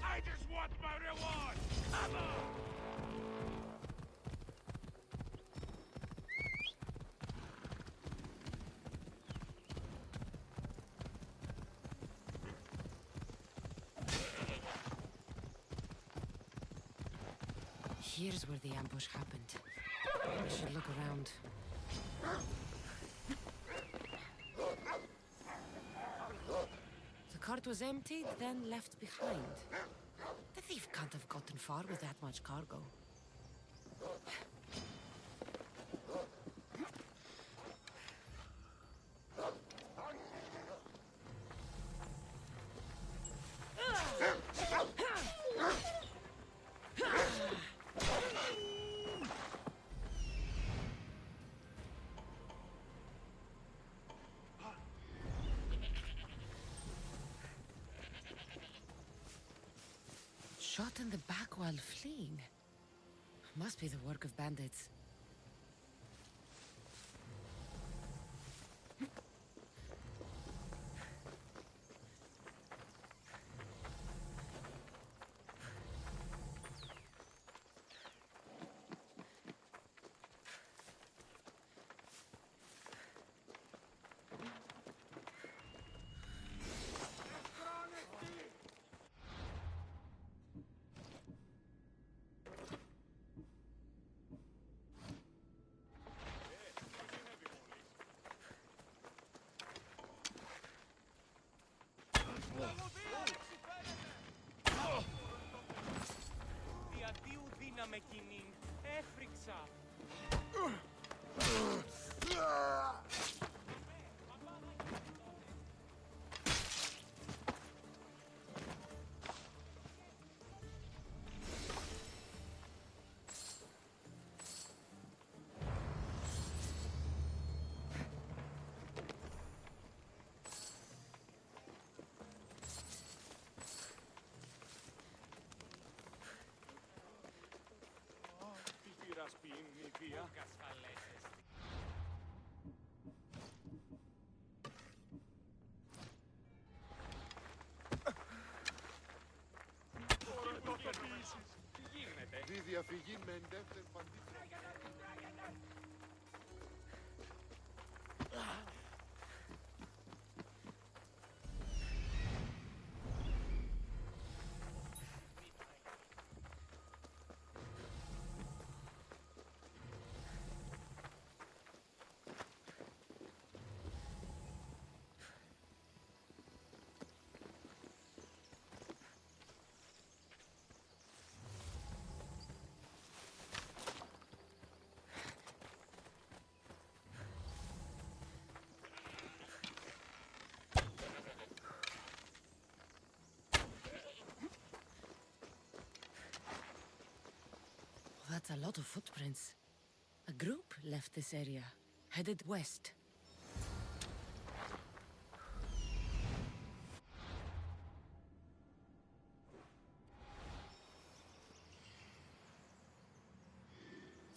I just want my reward! Come on! Here's where the ambush happened. I should look around. The cart was emptied, then left behind. The thief can't have gotten far with that much cargo. Shot in the back while fleeing. Must be the work of bandits. here. Δι διαφυγή με εντεύθεν παντήτρια. That's a lot of footprints. A group left this area, headed west.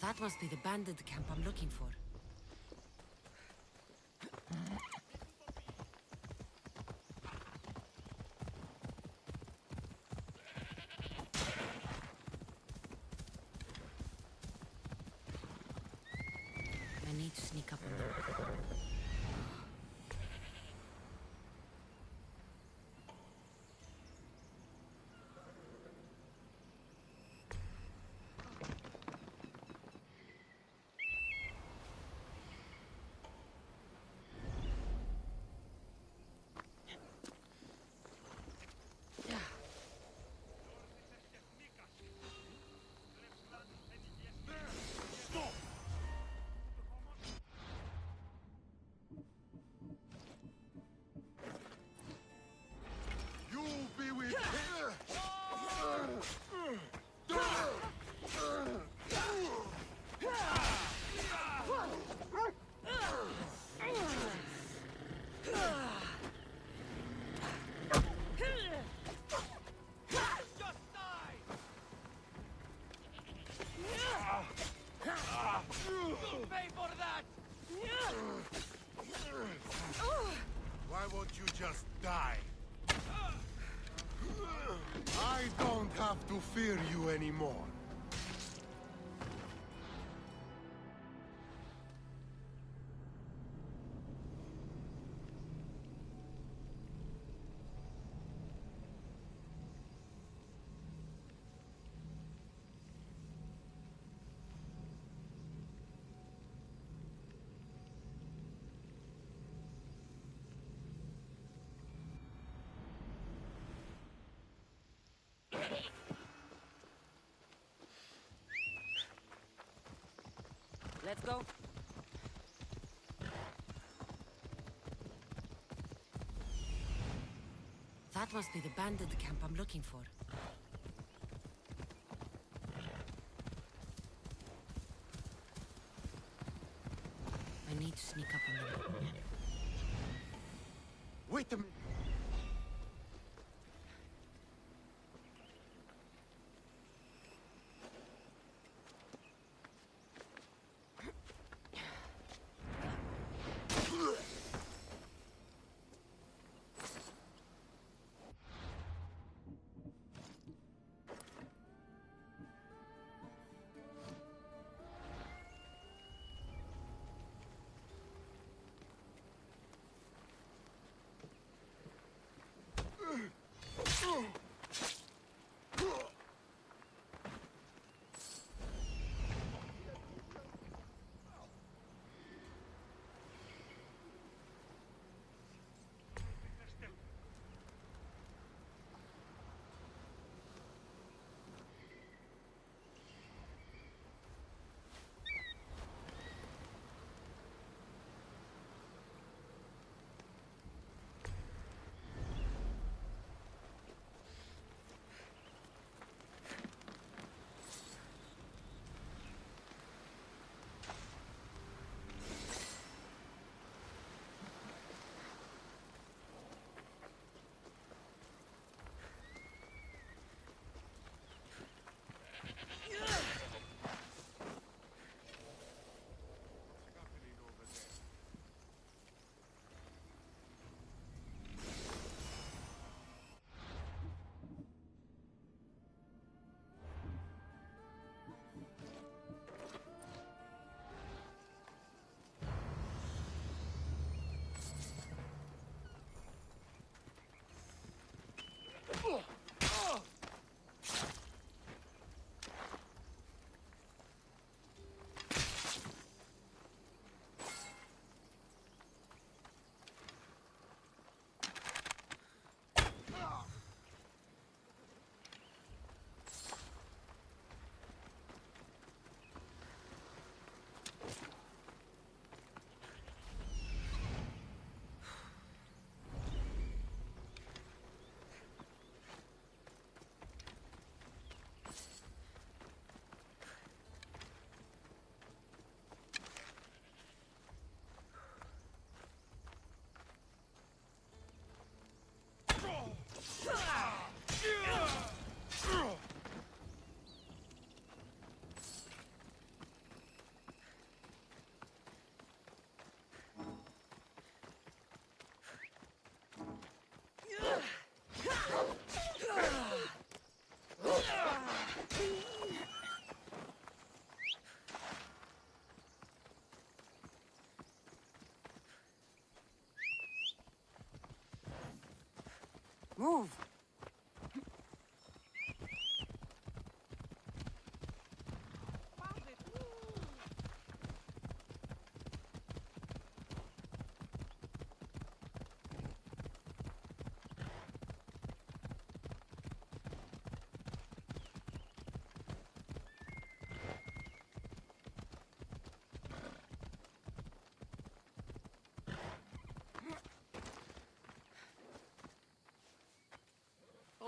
That must be the bandit camp I'm looking for. I need to sneak up on them. You'll be with You'll pay for that! Why won't you just die? I don't have to fear you anymore. Let's go. That must be the bandit camp I'm looking for. I need to sneak up on them. Wait a minute. Move!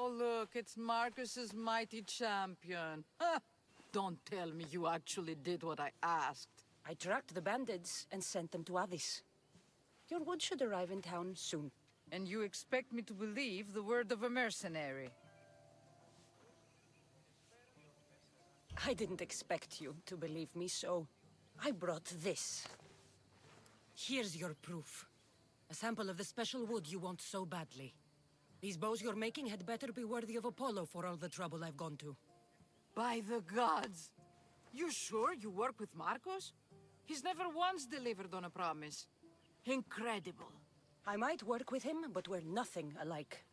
Oh, look, it's Marcus's mighty champion. Ha! Don't tell me you actually did what I asked. I tracked the bandits and sent them to Odyssey. Your wood should arrive in town soon. And you expect me to believe the word of a mercenary? I didn't expect you to believe me, so I brought this. Here's your proof. A sample of the special wood you want so badly. These bows you're making had better be worthy of Apollo for all the trouble I've gone to. By the gods! You sure you work with Marcos? He's never once delivered on a promise. Incredible. I might work with him, but we're nothing alike.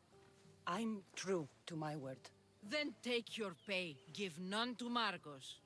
I'm true to my word. Then take your pay. Give none to Marcos.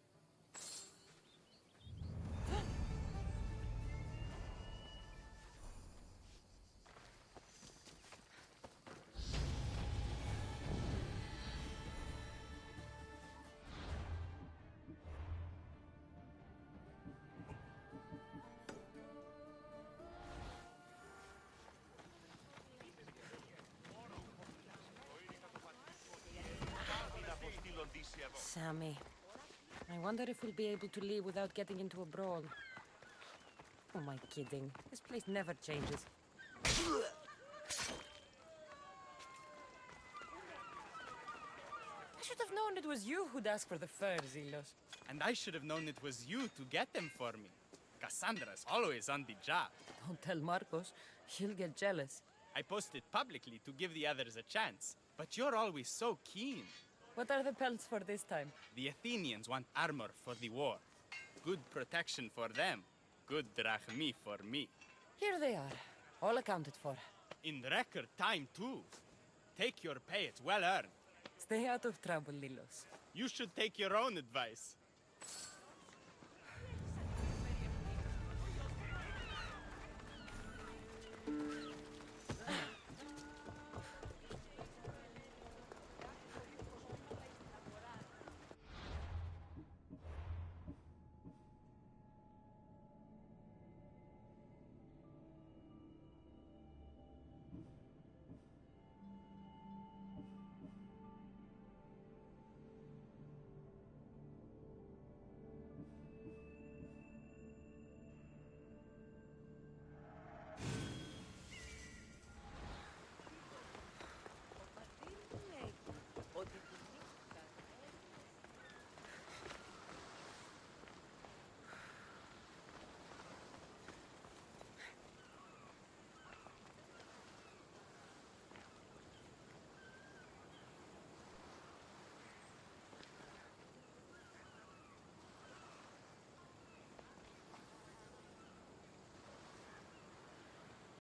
Sammy. I wonder if we'll be able to leave without getting into a brawl. Who am I kidding? This place never changes. I should have known it was you who'd ask for the furs, Ilos. And I should have known it was you to get them for me. Cassandra's always on the job. Don't tell Marcos. He'll get jealous. I posted publicly to give the others a chance, but you're always so keen. What are the pelts for this time? The Athenians want armor for the war. Good protection for them. Good drachmi for me. Here they are. All accounted for. In record time, too. Take your pay, it's well earned. Stay out of trouble, Lilos. You should take your own advice.